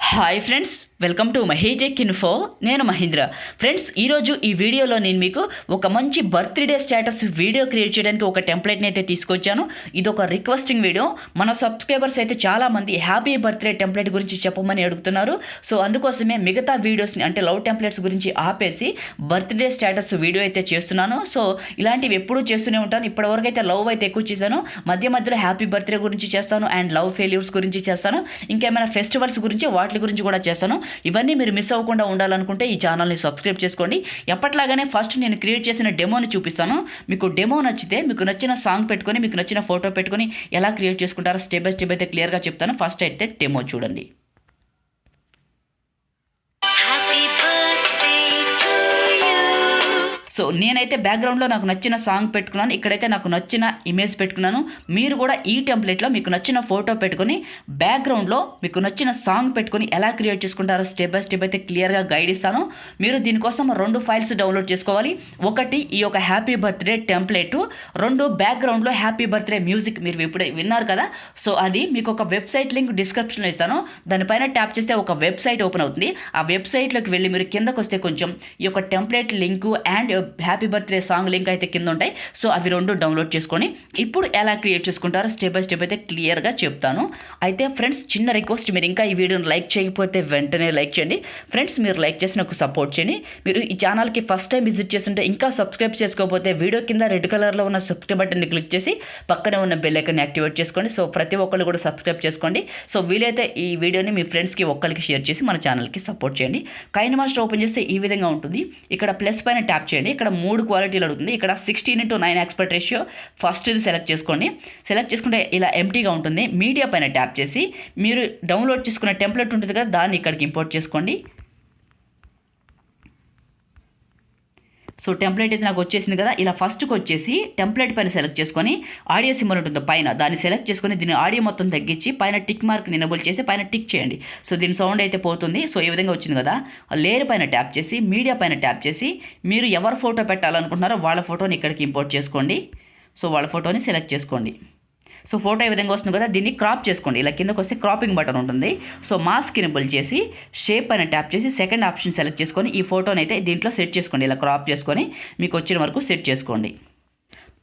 Hi friends, welcome to Mahi tech info. నేను Mahindra. Friends, ఈరోజు ఈ వీడియోలో నేను మీకు ఒక మంచి బర్త్డే స్టేటస్ వీడియో క్రియేట్ చేయడానికి ఒక టెంప్లెట్ని అయితే తీసుకొచ్చాను. ఇది ఒక రిక్వెస్టింగ్ వీడియో. మన సబ్స్క్రైబర్స్ అయితే చాలామంది హ్యాపీ బర్త్డే టెంప్లెట్ గురించి చెప్పమని అడుగుతున్నారు. సో అందుకోసమే మిగతా వీడియోస్ని అంటే లవ్ టెంప్లెట్స్ గురించి ఆపేసి బర్త్డే స్టేటస్ వీడియో అయితే చేస్తున్నాను. సో ఇలాంటివి ఎప్పుడూ చేస్తూనే ఉంటాను. ఇప్పటివరకు అయితే లవ్ అయితే ఎక్కువ చేశాను. మధ్య మధ్యలో హ్యాపీ బర్త్డే గురించి చేస్తాను అండ్ లవ్ ఫెయిల్యూర్స్ గురించి చేస్తాను. ఇంకేమైనా ఫెస్టివల్స్ గురించి వాటి గురించి కూడా చేస్తాను. ఇవన్నీ మీరు మిస్ అవ్వకుండా ఉండాలనుకుంటే ఈ ఛానల్ని సబ్స్క్రైబ్ చేసుకోండి. ఎప్పట్లాగానే ఫస్ట్ నేను క్రియేట్ చేసిన డెమోని చూపిస్తాను. మీకు డెమో నచ్చితే మీకు నచ్చిన సాంగ్ పెట్టుకొని మీకు నచ్చిన ఫోటో పెట్టుకొని ఎలా క్రియేట్ చేసుకుంటారో స్టెప్ బై స్టెప్ అయితే క్లియర్గా చెప్తాను. ఫస్ట్ అయితే డెమో చూడండి. సో నేనైతే బ్యాక్గ్రౌండ్లో నాకు నచ్చిన సాంగ్ పెట్టుకున్నాను. ఇక్కడైతే నాకు నచ్చిన ఇమేజ్ పెట్టుకున్నాను. మీరు కూడా ఈ టెంప్లెట్లో మీకు నచ్చిన ఫోటో పెట్టుకొని బ్యాక్గ్రౌండ్లో మీకు నచ్చిన సాంగ్ పెట్టుకొని ఎలా క్రియేట్ చేసుకుంటారో స్టెప్ బై స్టెప్ అయితే క్లియర్గా గైడ్ ఇస్తాను. మీరు దీనికోసం 2 ఫైల్స్ డౌన్లోడ్ చేసుకోవాలి. ఒకటి ఈ యొక్క హ్యాపీ బర్త్డే టెంప్లెట్, 2 బ్యాక్గ్రౌండ్లో హ్యాపీ బర్త్డే మ్యూజిక్. మీరు ఇప్పుడే విన్నారు కదా. సో అది మీకు ఒక వెబ్సైట్ లింక్ డిస్క్రిప్షన్లో ఇస్తాను. దానిపైన ట్యాప్ చేస్తే ఒక వెబ్సైట్ ఓపెన్ అవుతుంది. ఆ వెబ్సైట్లోకి వెళ్ళి మీరు కిందకు వస్తే కొంచెం ఈ యొక్క template link and happy birthday song link అయితే కింద ఉంటాయి. సో అవి 2 డౌన్లోడ్ చేసుకొని ఇప్పుడు ఎలా క్రియేట్ చేసుకుంటారో స్టెప్ బై స్టెప్ అయితే క్లియర్గా చెప్తాను. అయితే ఫ్రెండ్స్, చిన్న రిక్వెస్ట్, మీరు ఇంకా ఈ వీడియోని లైక్ చేయకపోతే వెంటనే లైక్ చేయండి. ఫ్రెండ్స్, మీరు లైక్ చేసి నాకు సపోర్ట్ చేయండి. మీరు ఈ ఛానల్కి ఫస్ట్ టైం విజిట్ చేస్తుంటే ఇంకా సబ్స్క్రైబ్ చేసుకోకపోతే వీడియో కింద రెడ్ కలర్లో ఉన్న సబ్స్క్రైబ్ బటన్ని క్లిక్ చేసి పక్కనే ఉన్న బెల్ ఐకాన్ని యాక్టివేట్ చేసుకోండి. సో ప్రతి ఒక్కళ్ళు కూడా సబ్స్క్రైబ్ చేసుకోండి. సో వీలైతే ఈ వీడియోని మీ ఫ్రెండ్స్కి ఒక్కరికి షేర్ చేసి మన ఛానల్కి సపోర్ట్ చేయండి. కైనమాస్టర్ ఓపెన్ చేస్తే ఈ విధంగా ఉంటుంది. ఇక్కడ ప్లస్ పైన ట్యాప్ చేయండి. ఇక్కడ 3 క్వాలిటీలు అడుగుతుంది. ఇక్కడ 16:9 ఆస్పెక్ట్ రేషియో ఫస్ట్ ఇది సెలెక్ట్ చేసుకోండి. సెలెక్ట్ చేసుకుంటే ఇలా ఎంటీగా ఉంటుంది. మీడియా పైన ట్యాప్ చేసి మీరు డౌన్లోడ్ చేసుకున్న టెంప్లెట్ ఉంటుంది కదా, దాన్ని ఇక్కడికి ఇంపోర్ట్ చేసుకోండి. సో టెంప్లెట్ అయితే నాకు వచ్చేసింది కదా. ఇలా ఫస్ట్కి వచ్చేసి టెంప్లెట్ పైన సెలెక్ట్ చేసుకొని ఆడియో సింబల్ ఉంటుంది పైన, దాన్ని సెలెక్ట్ చేసుకొని దీని ఆడియో మొత్తం తగ్గించి పైన టిక్ మార్క్ని ఎనేబుల్ చేసి పైన టిక్ చేయండి. సో దీని సౌండ్ అయితే పోతుంది. సో ఈ విధంగా వచ్చింది కదా. లేయర్ పైన ట్యాప్ చేసి మీడియా పైన ట్యాప్ చేసి మీరు ఎవరు ఫోటో పెట్టాలనుకుంటున్నారో వాళ్ళ ఫోటోని ఇక్కడికి ఇంపోర్ట్ చేసుకోండి. సో వాళ్ళ ఫోటోని సెలెక్ట్ చేసుకోండి. సో ఫోటో ఈ విధంగా వస్తుంది కదా. దీన్ని క్రాప్ చేసుకోండి. ఇలా కిందకు వస్తే క్రాపింగ్ బటన్ ఉంటుంది. సో మాస్క్ ఎనేబుల్ చేసి షేప్ అని ట్యాప్ చేసి సెకండ్ ఆప్షన్ సెలెక్ట్ చేసుకొని ఈ ఫోటోని అయితే దీంట్లో సెట్ చేసుకోండి. ఇలా క్రాప్ చేసుకొని మీకు వచ్చిన వరకు సెట్ చేసుకోండి.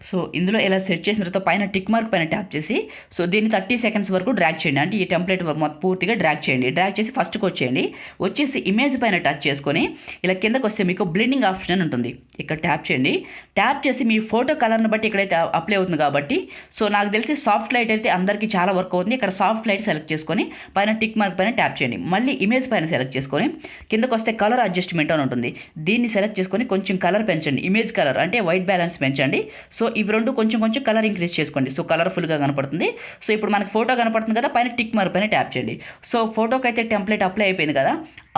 సో ఇందులో ఇలా సెట్ చేసిన తర్వాత పైన టిక్ మార్క్ పైన ట్యాప్ చేసి సో దీన్ని 30 సెకండ్స్ వరకు డ్రాగ్ చేయండి. అంటే ఈ టెంప్లెట్ పూర్తిగా డ్రాగ్ చేయండి. డ్రాగ్ చేసి ఫస్ట్కి వచ్చేయండి. వచ్చేసి ఇమేజ్ పైన టచ్ చేసుకొని ఇలా కిందకు వస్తే మీకు బ్లెండింగ్ ఆప్షన్ అని ఉంటుంది. ఇక్కడ ట్యాప్ చేయండి. ట్యాప్ చేసి మీ ఫోటో కలర్ని బట్టి ఇక్కడైతే అప్లై అవుతుంది కాబట్టి సో నాకు తెలిసి సాఫ్ట్ లైట్ అయితే అందరికీ చాలా వర్క్ అవుతుంది. ఇక్కడ సాఫ్ట్ లైట్ సెలెక్ట్ చేసుకొని పైన టిక్ మార్క్ పైన ట్యాప్ చేయండి. మళ్ళీ ఇమేజ్ పైన సెలెక్ట్ చేసుకొని కిందకు వస్తే కలర్ అడ్జస్ట్మెంట్ అని ఉంటుంది. దీన్ని సెలెక్ట్ చేసుకొని కొంచెం కలర్ పెంచండి. ఇమేజ్ కలర్ అంటే వైట్ బ్యాలెన్స్ పెంచండి. సో ఇవి 2 కొంచెం కలర్ ఇంక్రీజ్ చేసుకోండి. సో కలర్ఫుల్గా కనపడుతుంది. సో ఇప్పుడు మనకి ఫోటో కనపడుతుంది కదా, పైన టిక్ మార్క్ పైన ట్యాప్ చేయండి. సో ఫోటోకి అయితే టెంప్లెట్ అప్లై అయిపోయింది కదా.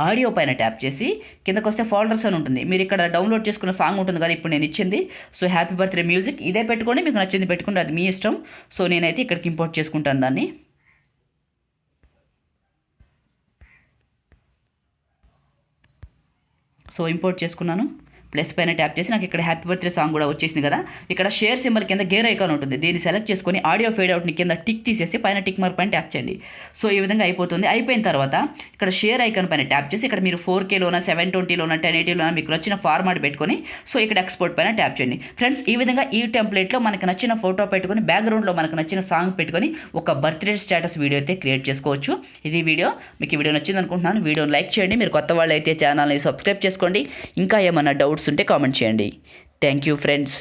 ఆడియో పైన ట్యాప్ చేసి కిందకు వస్తే ఫోల్డర్స్ అని ఉంటుంది. మీరు ఇక్కడ డౌన్లోడ్ చేసుకున్న సాంగ్ ఉంటుంది కదా, ఇప్పుడు నేను ఇచ్చింది. సో హ్యాపీ బర్త్డే మ్యూజిక్ ఇదే పెట్టుకోండి. మీకు నచ్చింది పెట్టుకుంటే అది మీ ఇష్టం. సో నేనైతే ఇక్కడికి ఇంపోర్ట్ చేసుకుంటాను దాన్ని. సో ఇంపోర్ట్ చేసుకున్నాను. ప్లస్ పైన ట్యాప్ చేసి నాకు ఇక్కడ హ్యాపీ బర్త్డే సాంగ్ కూడా వచ్చేసింది కదా. ఇక్కడ షేర్ సింబల్ కింద గేర్ ఐకాన్ ఉంటుంది. దీన్ని సెలెక్ట్ చేసుకొని ఆడియో ఫేడ్ అవుట్ని కింద టిక్ తీసేసి పైన టిక్ మార్క్ పైన ట్యాప్ చేయండి. సో ఈ విధంగా అయిపోతుంది. అయిపోయిన తర్వాత ఇక్కడ షేర్ ఐకాన్ పైన ట్యాప్ చేసి ఇక్కడ మీరు 4Kలోనా 720లోనా 1080లోనా మీకు నచ్చిన ఫార్మాట్ పెట్టుకొని సో ఇక్కడ ఎక్స్పోర్ట్ పైన ట్యాప్ చేయండి. ఫ్రెండ్స్, ఈ విధంగా ఈ టెంప్లెట్లో మనకు నచ్చిన ఫోటో పెట్టుకొని బ్యాక్గ్రౌండ్లో మనకు నచ్చిన సాంగ్ పెట్టుకొని ఒక బర్త్డే స్టేటస్ వీడియో అయితే క్రియేట్ చేసుకోవచ్చు. ఇది వీడియో. మీకు ఈ వీడియో నచ్చింది అనుకుంటున్నాను. వీడియోని లైక్ చేయండి. మీరు కొత్త వాళ్ళు అయితే ఛానల్ని సబ్స్క్రైబ్ చేసుకోండి. ఇంకా ఏమైనా డౌట్స్ ఉంటే కామెంట్ చేయండి. Thank you friends.